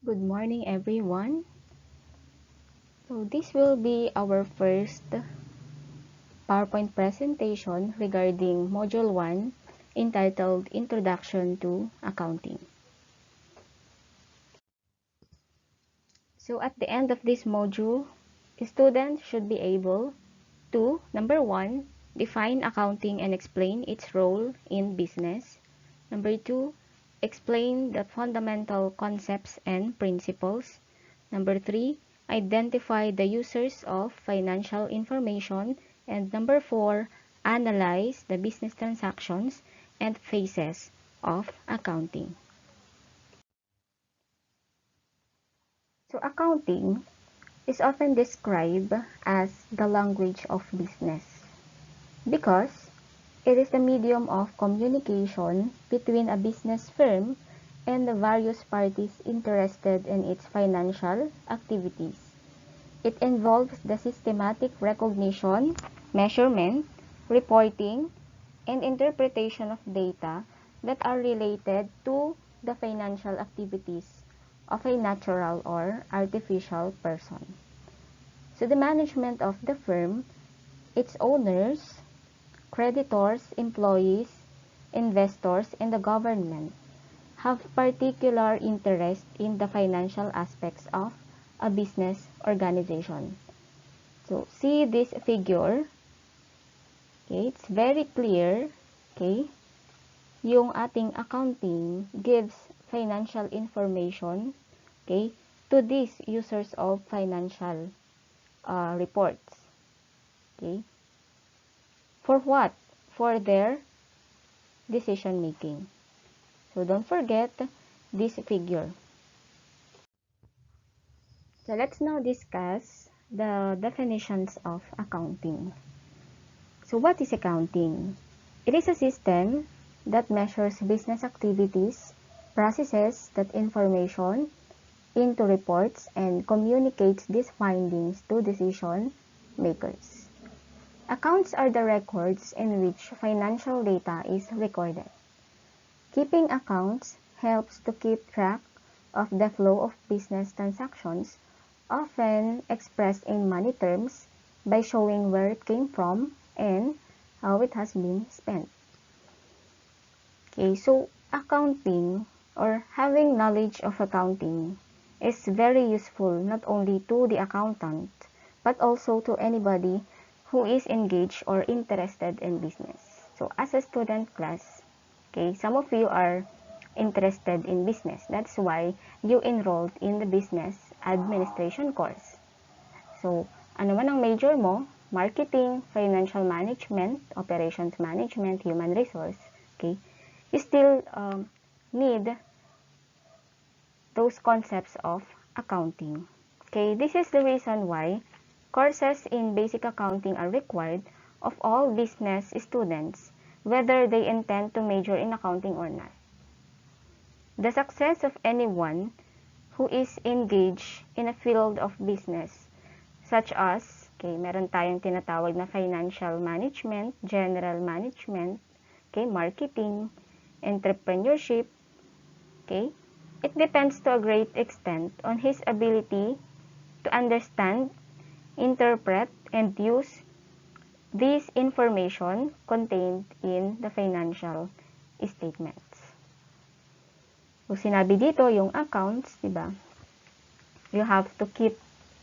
Good morning, everyone. So this will be our first PowerPoint presentation regarding Module 1 entitled Introduction to Accounting. So at the end of this module, students should be able to, number 1, define accounting and explain its role in business. Number 2, explain the fundamental concepts and principles. Number 3, identify the users of financial information. And number 4, analyze the business transactions and phases of accounting. So accounting is often described as the language of business because it is the medium of communication between a business firm and the various parties interested in its financial activities. It involves the systematic recognition, measurement, reporting, and interpretation of data that are related to the financial activities of a natural or artificial person. So the management of the firm, its owners, creditors, employees, investors, and the government have particular interest in the financial aspects of a business organization. So, see this figure. Okay, it's very clear. Okay, yung ating accounting gives financial information, okay, to these users of financial reports. Okay, for what? For their decision making. So don't forget this figure. So let's now discuss the definitions of accounting. So what is accounting? It is a system that measures business activities, processes that information into reports, and communicates these findings to decision makers. Accounts are the records in which financial data is recorded. Keeping accounts helps to keep track of the flow of business transactions, often expressed in money terms by showing where it came from and how it has been spent. Okay, so accounting or having knowledge of accounting is very useful not only to the accountant but also to anybody who is engaged or interested in business. So as a student class, okay, some of you are interested in business. That's why you enrolled in the business administration course. So, ano man ang major mo, marketing, financial management, operations management, human resource, okay, you still need those concepts of accounting. Okay, this is the reason why courses in basic accounting are required of all business students, whether they intend to major in accounting or not. The success of anyone who is engaged in a field of business, such as, okay, meron tayong tinatawag na financial management, general management, okay, marketing, entrepreneurship, okay, it depends to a great extent on his ability to understand, interpret, and use this information contained in the financial statements. So, sinabi dito, yung accounts, diba? You have to keep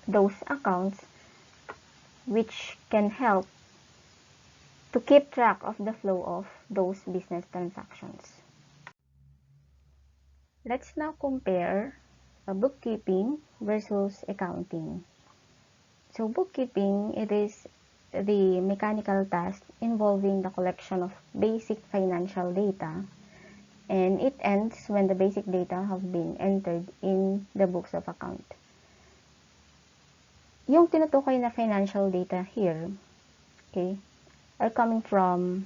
those accounts which can help to keep track of the flow of those business transactions. Let's now compare bookkeeping versus accounting. So bookkeeping, it is the mechanical task involving the collection of basic financial data, and it ends when the basic data have been entered in the books of account. Yung tinutukoy na financial data here, okay, are coming from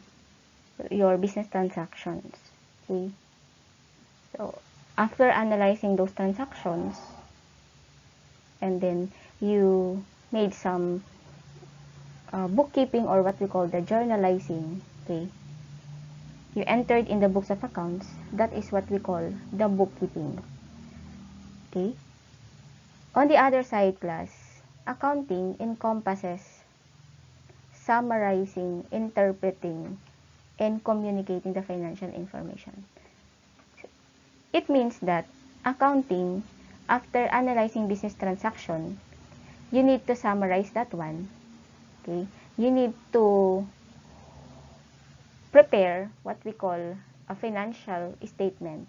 your business transactions. Okay? So, after analyzing those transactions, and then you made some bookkeeping or what we call the journalizing, okay, you entered in the books of accounts, that is what we call the bookkeeping. Okay? On the other side, class, accounting encompasses summarizing, interpreting, and communicating the financial information. It means that accounting, after analyzing business transaction, you need to summarize that one. Okay? You need to prepare what we call a financial statement,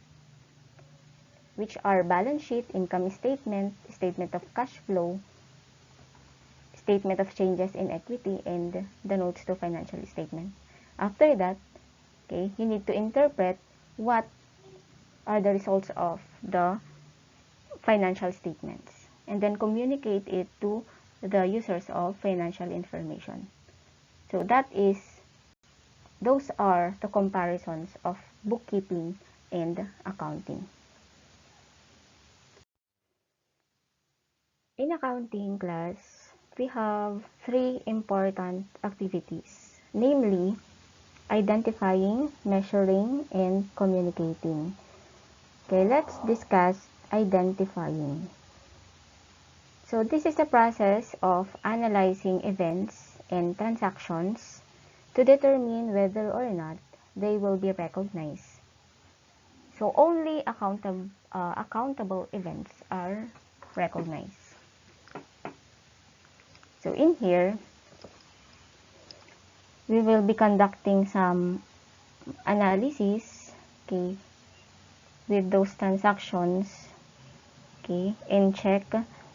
which are balance sheet, income statement, statement of cash flow, statement of changes in equity, and the notes to financial statement. After that, okay, you need to interpret what are the results of the financial statements and then communicate it to the users of financial information. So those are the comparisons of bookkeeping and accounting. In accounting class, we have three important activities, namely identifying, measuring, and communicating. Okay, let's discuss identifying. So this is the process of analyzing events and transactions to determine whether or not they will be recognized. So only accountable events are recognized. So in here, we will be conducting some analysis, okay, with those transactions, okay, and check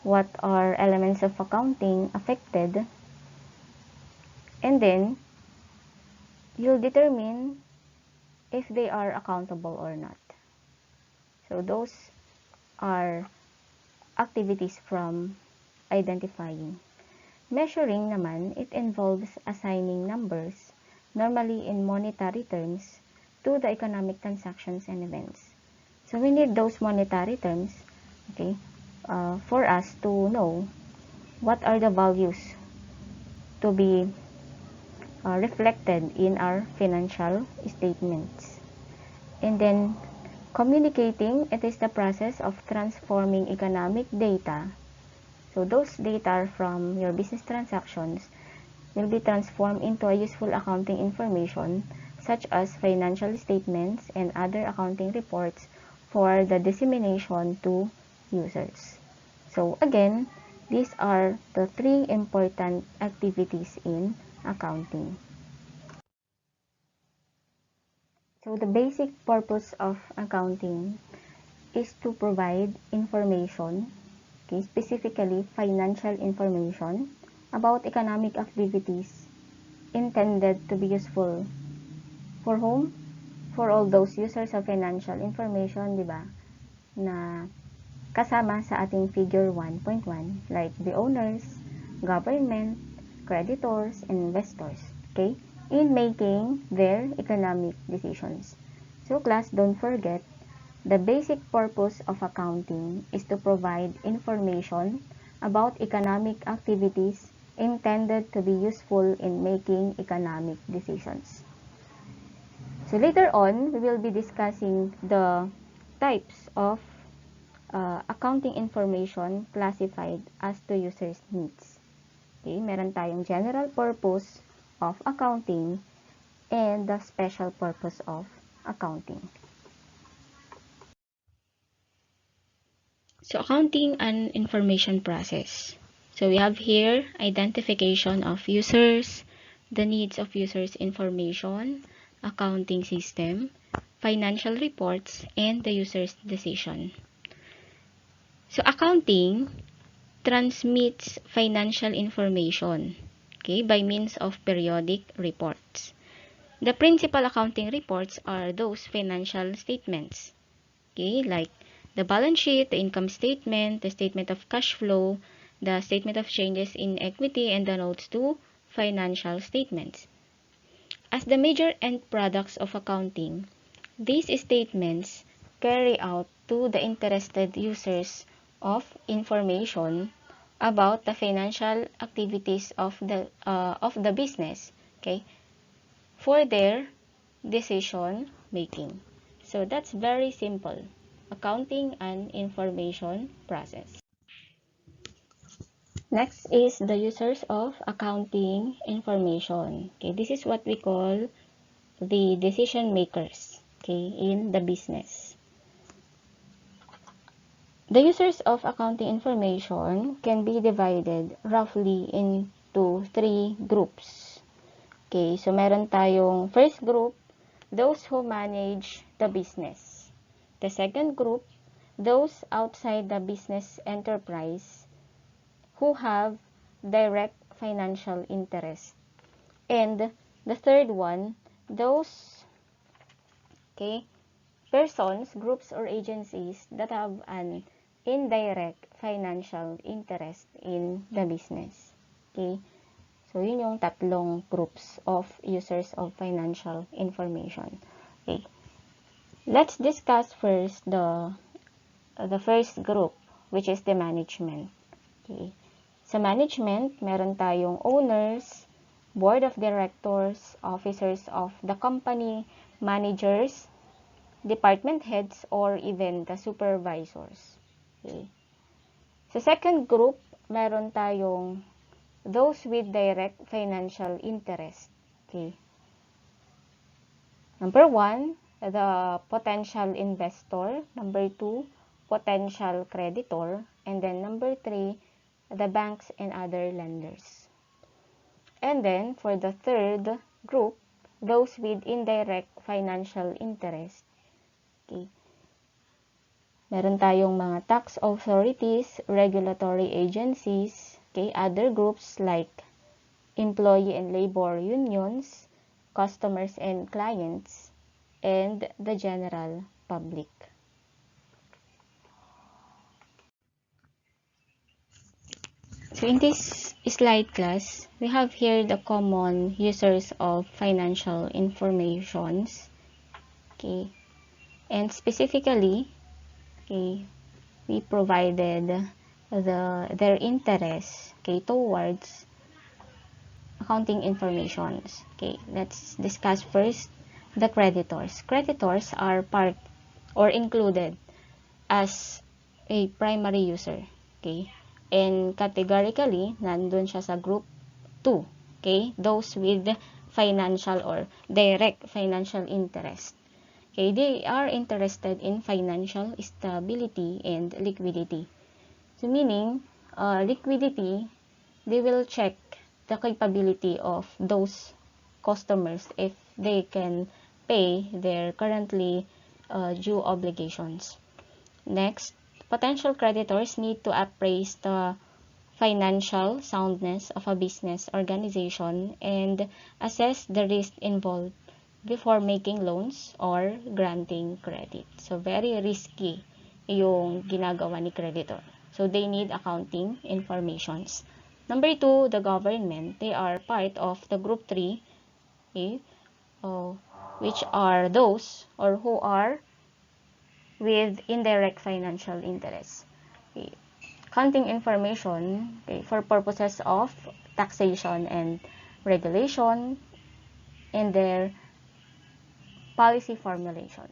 what are elements of accounting affected, and then you'll determine if they are accountable or not. So those are activities from identifying. Measuring naman, it involves assigning numbers, normally in monetary terms, to the economic transactions and events. So we need those monetary terms, okay, for us to know what are the values to be reflected in our financial statements. And then communicating, it is the process of transforming economic data. So those data from your business transactions will be transformed into a useful accounting information such as financial statements and other accounting reports for the dissemination to users. So again, these are the three important activities in accounting. So the basic purpose of accounting is to provide information, okay, specifically financial information about economic activities intended to be useful for whom? For all those users of financial information, di ba? Na kasama sa ating figure 1.1, like the owners, government, creditors, and investors, okay, in making their economic decisions. So class, don't forget, the basic purpose of accounting is to provide information about economic activities intended to be useful in making economic decisions. So later on, we will be discussing the types of accounting information classified as to users' needs. Okay, meron tayong general purpose of accounting and the special purpose of accounting. So accounting and information process. So we have here identification of users, the needs of users' information, accounting system, financial reports, and the user's decision. So accounting transmits financial information, okay, by means of periodic reports. The principal accounting reports are those financial statements, okay, like the balance sheet, the income statement, the statement of cash flow, the statement of changes in equity, and the notes to financial statements. As the major end products of accounting, these statements carry out to the interested users of information about the financial activities of the business, okay, for their decision making. So that's very simple. Accounting and information process. Next is the users of accounting information. Okay, this is what we call the decision makers, okay, in the business. The users of accounting information can be divided roughly into three groups. Okay, so meron tayong first group, those who manage the business. The second group, those outside the business enterprise who have direct financial interest. And the third one, those persons, groups, or agencies that have an indirect financial interest in the business. Okay? So, yun yung tatlong groups of users of financial information. Okay. Let's discuss first the first group, which is the management. Okay. Sa management, meron tayong owners, board of directors, officers of the company, managers, department heads, or even the supervisors. Okay. Sa second group, meron tayong those with direct financial interest. Okay. Number 1, the potential investor. Number 2, potential creditor. And then number 3, the banks and other lenders. And then, for the third group, those with indirect financial interest. Okay. Meron tayong mga tax authorities, regulatory agencies, okay, other groups like employee and labor unions, customers and clients, and the general public. So in this slide class, we have here the common users of financial informations. Okay. And specifically, okay, we provided their interest, okay, towards accounting informations. Okay, let's discuss first the creditors. Creditors are part or included as a primary user. Okay, and categorically, nandun siya sa group 2. Okay, those with financial or direct financial interest. Okay, they are interested in financial stability and liquidity. So meaning, liquidity, they will check the capability of those customers if they can pay their currently due obligations. Next, potential creditors need to appraise the financial soundness of a business organization and assess the risk involved before making loans or granting credit. So, very risky yung ginagawa ni creditor. So, they need accounting informations. Number 2, the government. They are part of the group 3, okay, which are those or who are with indirect financial interest. Okay. Accounting information, okay, for purposes of taxation and regulation and their policy formulation.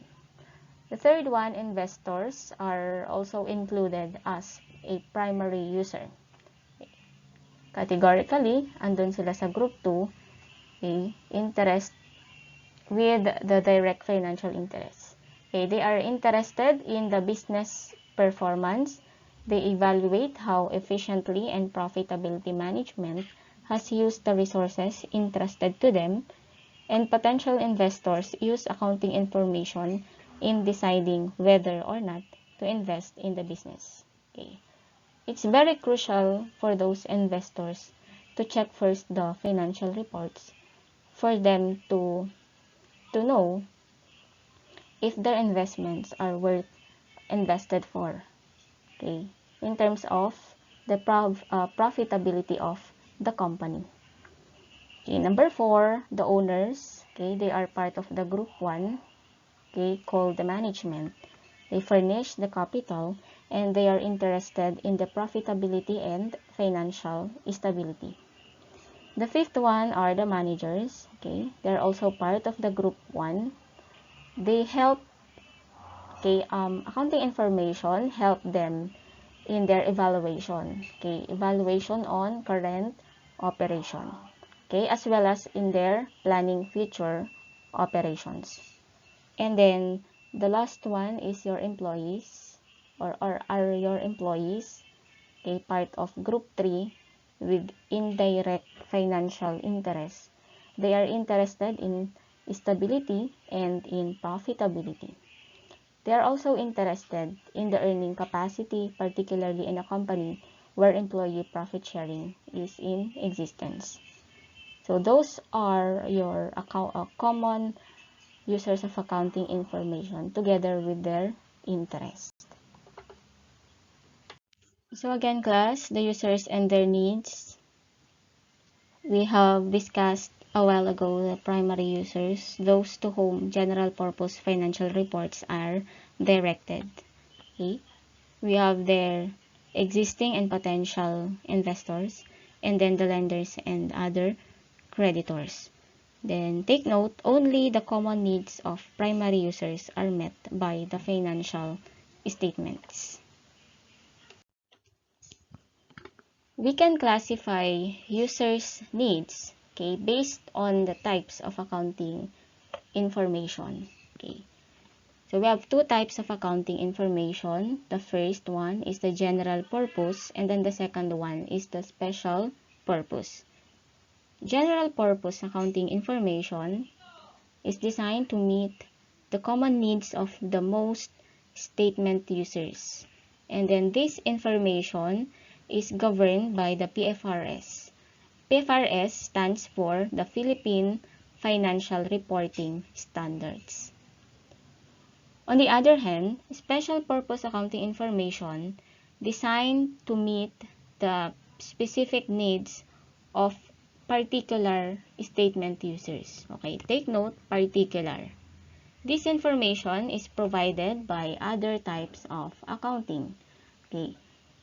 The third one, investors are also included as a primary user. Okay. Categorically, andun sila sa group 2, okay, interest with the direct financial interest. Okay, they are interested in the business performance. They evaluate how efficiently and profitability management has used the resources entrusted to them, and potential investors use accounting information in deciding whether or not to invest in the business. Okay. It's very crucial for those investors to check first the financial reports for them to know if their investments are worth invested for, okay, in terms of the profitability of the company. Okay, number 4, the owners, okay, they are part of the group 1, okay, called the management. They furnish the capital and they are interested in the profitability and financial stability. The fifth one are the managers, okay, they're also part of the group 1. They help, okay, accounting information help them in their evaluation. Okay, evaluation on current operation. Okay, as well as in their planning future operations. And then the last one is your employees, or are your employees, okay, part of group 3 with indirect financial interest. They are interested in stability and in profitability. They are also interested in the earning capacity, particularly in a company where employee profit sharing is in existence. So those are your common users of accounting information together with their interest. So again, class, the users and their needs. We have discussed a while ago the primary users, those to whom general purpose financial reports are directed. Okay? We have their existing and potential investors, and then the lenders and other creditors. Then take note, only the common needs of primary users are met by the financial statements. We can classify users' needs, okay, based on the types of accounting information. Okay. So we have two types of accounting information. The first one is the general purpose, and then the second one is the special purpose. General purpose accounting information is designed to meet the common needs of the most statement users. And then this information is governed by the PFRS. PFRS stands for the Philippine Financial Reporting Standards. On the other hand, special purpose accounting information designed to meet the specific needs of particular statement users. Okay, take note, particular. This information is provided by other types of accounting. Okay,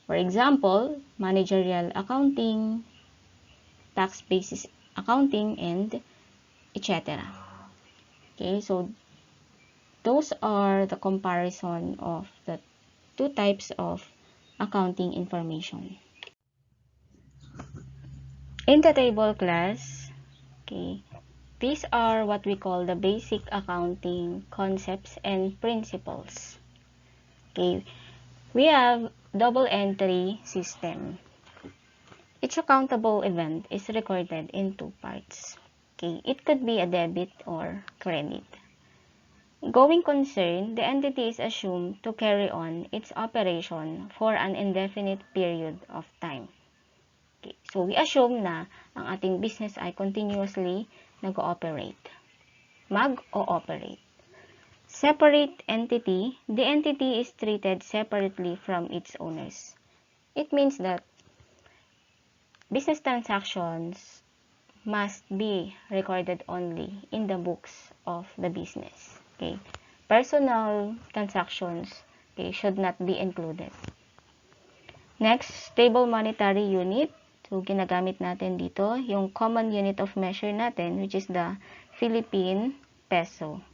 for example, managerial accounting, tax basis accounting, and etc. Okay, so those are the comparison of the two types of accounting information. In the table, class, okay, these are what we call the basic accounting concepts and principles. Okay, we have double entry system. Each accountable event is recorded in two parts. Okay, it could be a debit or credit. Going concern, the entity is assumed to carry on its operation for an indefinite period of time. Okay, so we assume na ang ating business ay continuously nag-ooperate. Mag-ooperate. Separate entity, the entity is treated separately from its owners. It means that business transactions must be recorded only in the books of the business. Okay? Personal transactions, okay, should not be included. Next, stable monetary unit. So, ginagamit natin dito yung common unit of measure natin, which is the Philippine peso.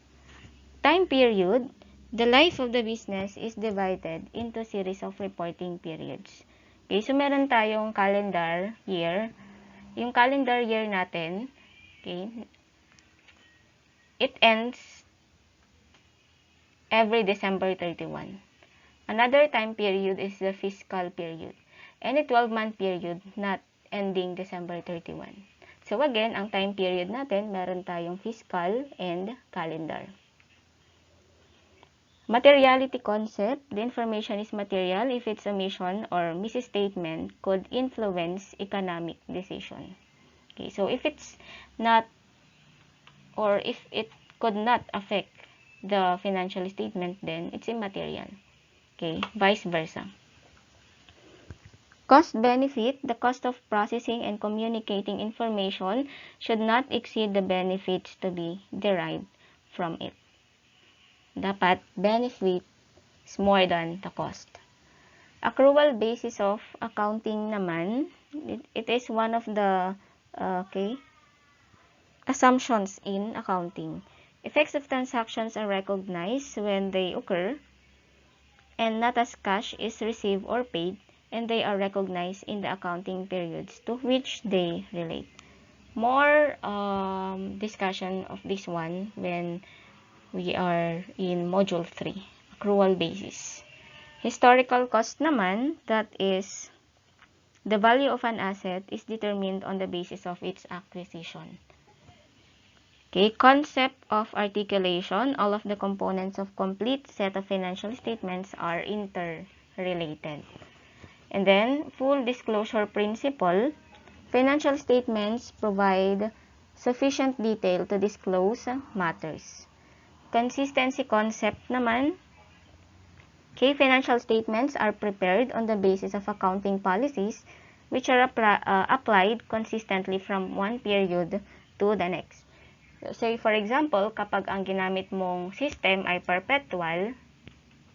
Time period, the life of the business is divided into series of reporting periods. Okay, so meron tayong calendar year. Yung calendar year natin, okay, it ends every December 31. Another time period is the fiscal period. Any 12-month period not ending December 31. So again, ang time period natin, meron tayong fiscal and calendar. Materiality concept, the information is material if its omission or misstatement could influence economic decision. Okay, so if it's not, or if it could not affect the financial statement, then it's immaterial. Okay, vice versa. Cost benefit, the cost of processing and communicating information should not exceed the benefits to be derived from it. Dapat benefit is more than the cost. Accrual basis of accounting naman, it is one of the assumptions in accounting. Effects of transactions are recognized when they occur. and not as cash is received or paid, and they are recognized in the accounting periods to which they relate. More discussion of this one when we are in Module 3, accrual basis. Historical cost naman, that is, the value of an asset is determined on the basis of its acquisition. Okay, concept of articulation, all of the components of complete set of financial statements are interrelated. And then, full disclosure principle, financial statements provide sufficient detail to disclose matters. Consistency concept naman, okay, financial statements are prepared on the basis of accounting policies which are applied consistently from one period to the next. So, say for example, kapag ang ginamit mong system ay perpetual,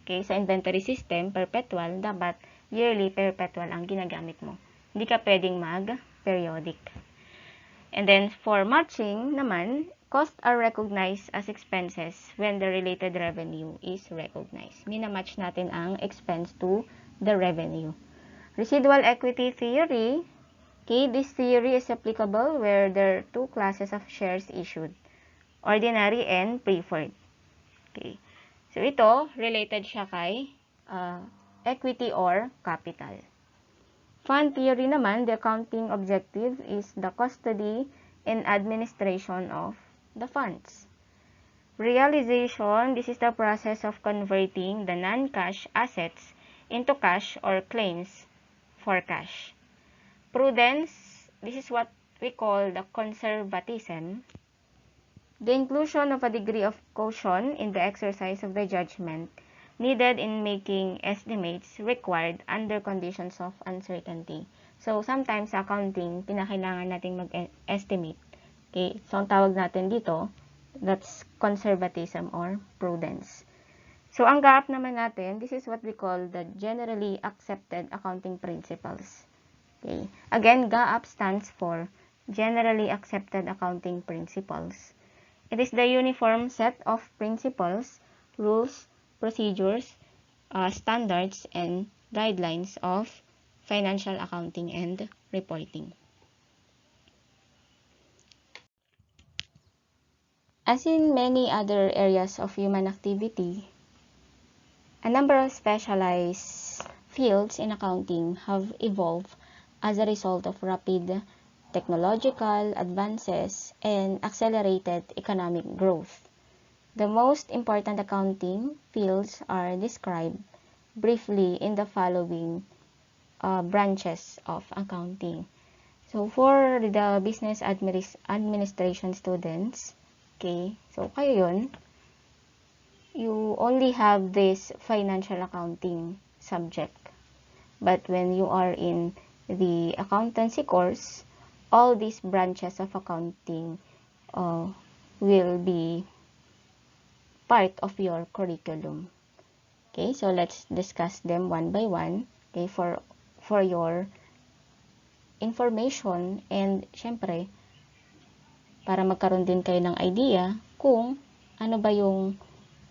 okay, sa inventory system, perpetual, dapat yearly perpetual ang ginagamit mo. Hindi ka pwedeng mag-periodic. And then, for matching naman, costs are recognized as expenses when the related revenue is recognized. Minamatch natin ang expense to the revenue. Residual equity theory, okay, this theory is applicable where there are two classes of shares issued, ordinary and preferred. Okay. So, ito, related siya kay equity or capital. Fund theory naman, the accounting objective is the custody and administration of the funds. Realization, this is the process of converting the non-cash assets into cash or claims for cash. Prudence, this is what we call the conservatism. The inclusion of a degree of caution in the exercise of the judgment needed in making estimates required under conditions of uncertainty. So, sometimes sa accounting, pinakailangan nating mag-estimate. Okay? So, ang tawag natin dito, that's conservatism or prudence. So, ang GAAP naman natin, this is what we call the generally accepted accounting principles. Okay? Again, GAAP stands for generally accepted accounting principles. It is the uniform set of principles, rules, procedures, standards, and guidelines of financial accounting and reporting. As in many other areas of human activity, a number of specialized fields in accounting have evolved as a result of rapid technological advances and accelerated economic growth. The most important accounting fields are described briefly in the following branches of accounting. So, for the business administration students, okay, so kayo yun, you only have this financial accounting subject. But when you are in the accountancy course, all these branches of accounting will be part of your curriculum. Okay, so let's discuss them one by one, okay, for your information and syempre para magkaroon din kayo ng idea kung ano ba yung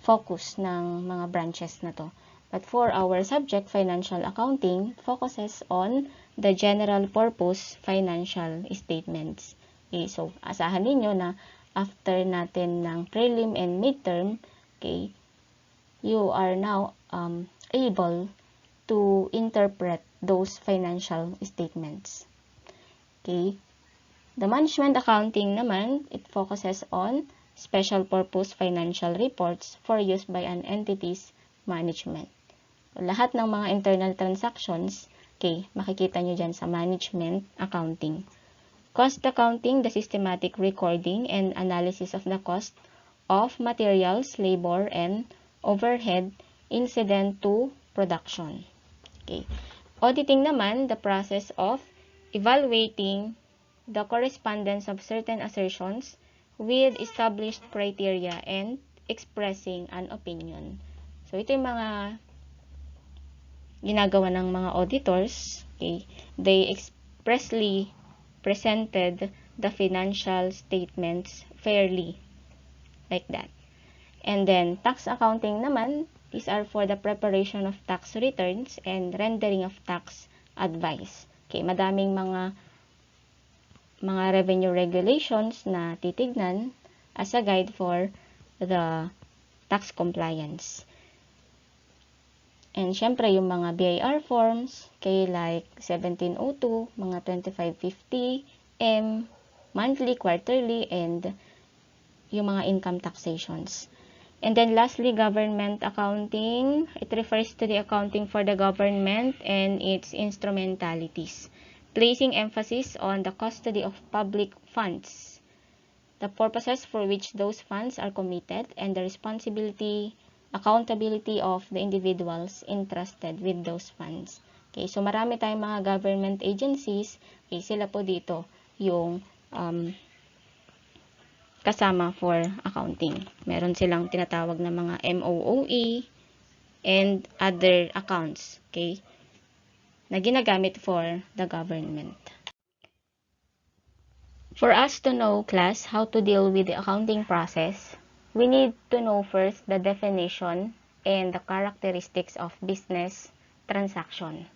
focus ng mga branches na to. But for our subject, financial accounting, focuses on the general purpose financial statements. Okay, so asahan ninyo na after natin ng prelim and midterm, okay, you are now able to interpret those financial statements. Okay, the management accounting naman, it focuses on special purpose financial reports for use by an entity's management. Lahat ng mga internal transactions, okay, makikita nyo dyan sa management accounting. Cost accounting, the systematic recording and analysis of the cost of materials, labor, and overhead incident to production. Okay. Auditing naman, the process of evaluating the correspondence of certain assertions with established criteria and expressing an opinion. So, ito yung mga ginagawa ng mga auditors. Okay. They expressly presented the financial statements fairly. Like that. And then, tax accounting naman, These are for the preparation of tax returns and rendering of tax advice. Okay, madaming mga revenue regulations na titignan as a guide for the tax compliance. And syempre, yung mga BIR forms, okay, like 1702, mga 2550, monthly, quarterly, and yung mga income taxations. And then lastly, government accounting. It refers to the accounting for the government and its instrumentalities, placing emphasis on the custody of public funds, the purposes for which those funds are committed, and the accountability of the individuals entrusted with those funds. Okay, so marami tayong mga government agencies, okay, sila po dito yung kasama for accounting. Meron silang tinatawag na mga MOOE and other accounts, okay, na ginagamit for the government. For us to know, class, how to deal with the accounting process, we need to know first the definition and the characteristics of business transaction.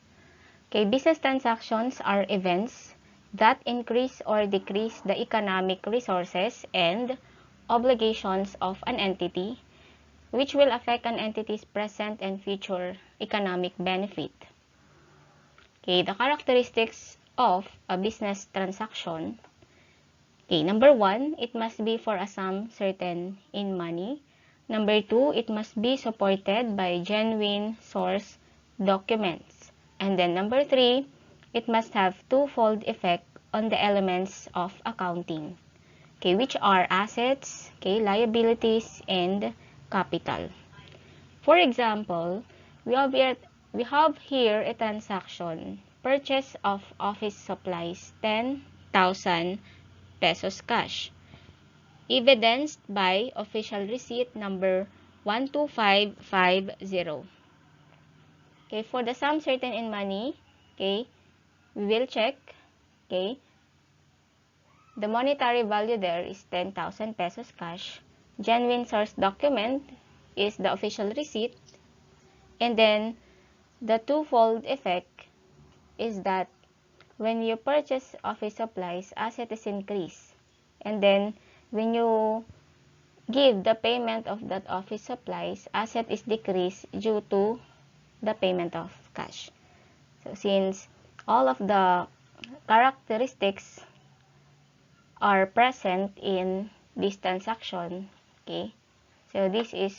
Okay, business transactions are events that increase or decrease the economic resources and obligations of an entity, which will affect an entity's present and future economic benefit. Okay, the characteristics of a business transaction. Okay, number 1, it must be for a sum certain in money. Number 2, it must be supported by genuine source documents. And then number 3, it must have twofold effect on the elements of accounting, okay, which are assets, okay, liabilities, and capital. For example, we have here a transaction, purchase of office supplies, 10,000 pesos cash, evidenced by official receipt number 12550. Okay, for the sum certain in money, okay, we will check, okay, the monetary value there is 10,000 pesos cash. Genuine source document is the official receipt. And then, the twofold effect is that when you purchase office supplies, asset is increased. And then, when you give the payment of that office supplies, asset is decreased due to the payment of cash. So, since all of the characteristics are present in this transaction, okay, so this is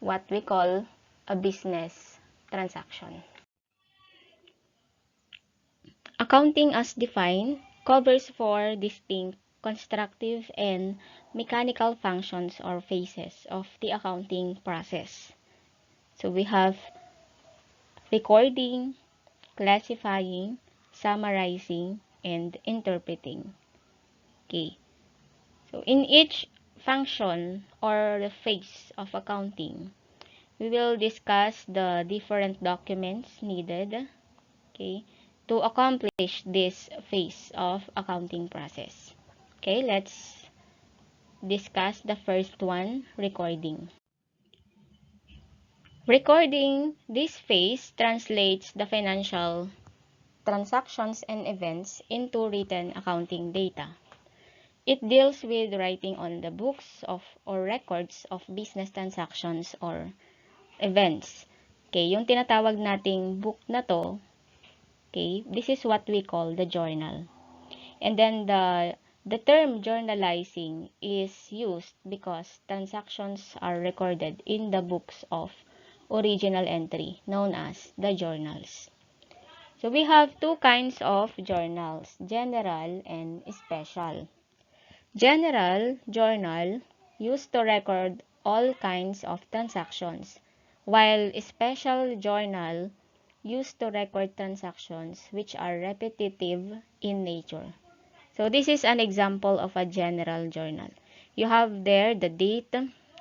what we call a business transaction. Accounting as defined covers 4 distinct constructive and mechanical functions or phases of the accounting process. So we have recording, classifying, summarizing, and interpreting. Okay. So in each function or the phase of accounting, we will discuss the different documents needed, okay, to accomplish this phase of accounting process. Okay, let's discuss the first one, recording. Recording this phase translates the financial transactions and events into written accounting data. It deals with writing on the books of or records of business transactions or events. Okay, yung tinatawag nating book na to, okay, this is what we call the journal. And then the term journalizing is used because transactions are recorded in the books of original entry known as the journals. So we have two kinds of journals, general and special. General journal used to record all kinds of transactions, while special journal used to record transactions which are repetitive in nature. So this is an example of a general journal. You have there the date,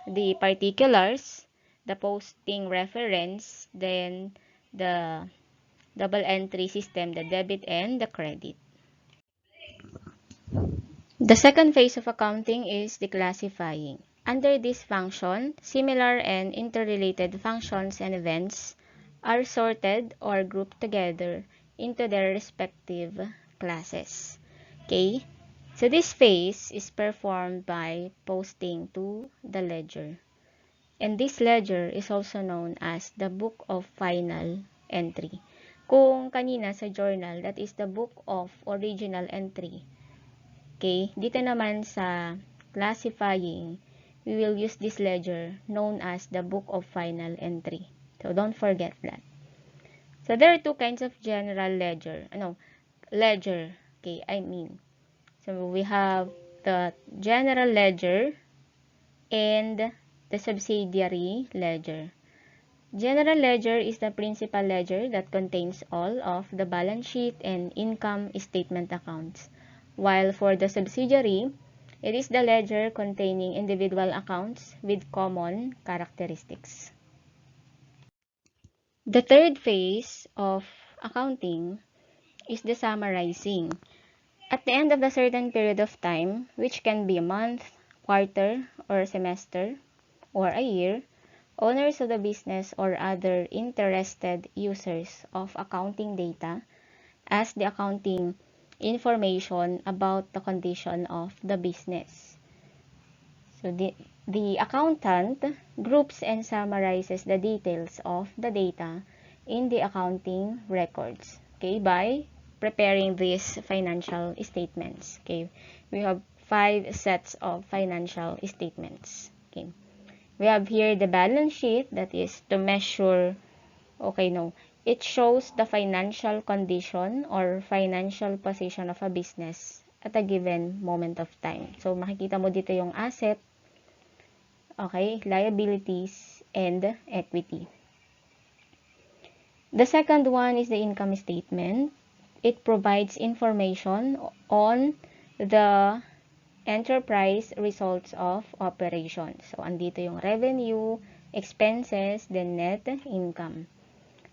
the particulars, the posting reference, then the double entry system, the debit and the credit. The second phase of accounting is the classifying. Under this function, similar and interrelated functions and events are sorted or grouped together into their respective classes. Okay? So this phase is performed by posting to the ledger. And this ledger is also known as the book of final entry. Kung kanina sa journal, that is the book of original entry. Okay? Dito naman sa classifying, we will use this ledger known as the book of final entry. So don't forget that. So there are two kinds of general ledger. Ledger. Okay, So we have the general ledger and the subsidiary ledger. General ledger is the principal ledger that contains all of the balance sheet and income statement accounts, while for the subsidiary, it is the ledger containing individual accounts with common characteristics. The third phase of accounting is the summarizing. At the end of a certain period of time, which can be a month, quarter, or a semester, or a year, owners of the business or other interested users of accounting data ask the accounting information about the condition of the business. So the accountant groups and summarizes the details of the data in the accounting records, okay, by preparing these financial statements. Okay, we have 5 sets of financial statements. Okay, we have here the balance sheet, that is to measure, it shows the financial condition or financial position of a business at a given moment of time. So makikita mo dito yung asset, okay, liabilities, and equity. The second one is the income statement. It provides information on the enterprise results of operations. So, andito yung revenue, expenses, then net income.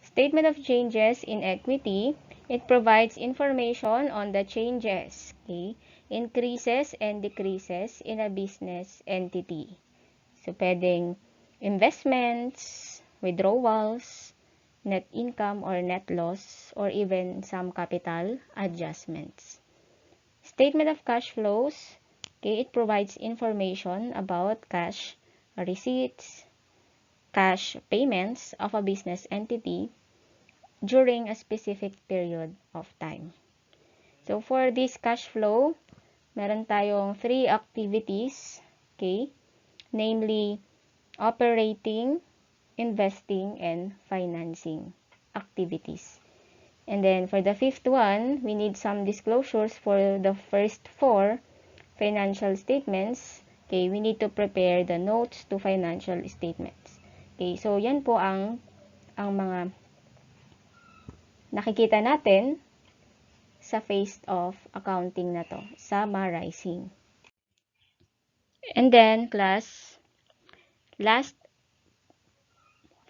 Statement of changes in equity, it provides information on the changes, okay, increases and decreases in a business entity. So, pwedeng investments, withdrawals, net income or net loss, or even some capital adjustments. Statement of cash flows, okay, it provides information about cash receipts, cash payments of a business entity during a specific period of time. So, for this cash flow, meron tayong 3 activities, okay, namely operating, investing, and financing activities. And then for the fifth one, we need some disclosures for the first 4 financial statements. Okay, we need to prepare the notes to financial statements. Okay, so yan po ang mga nakikita natin sa phase of accounting na to, summarizing. And then, class, last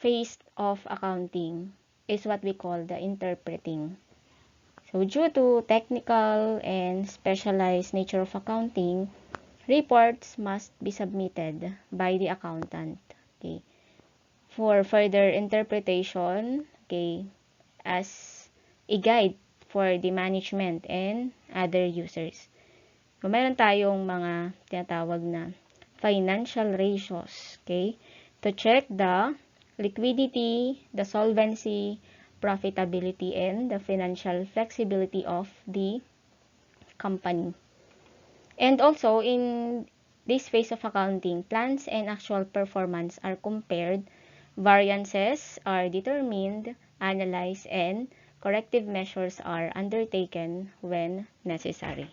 phase of accounting is what we call the interpreting. So, due to technical and specialized nature of accounting, reports must be submitted by the accountant, okay, for further interpretation, okay, as a guide for the management and other users. So, meron tayong mga tinatawag na financial ratios, okay, to check the liquidity, the solvency, profitability, and the financial flexibility of the company. And also, in this phase of accounting, plans and actual performance are compared, variances are determined, analyzed, and corrective measures are undertaken when necessary.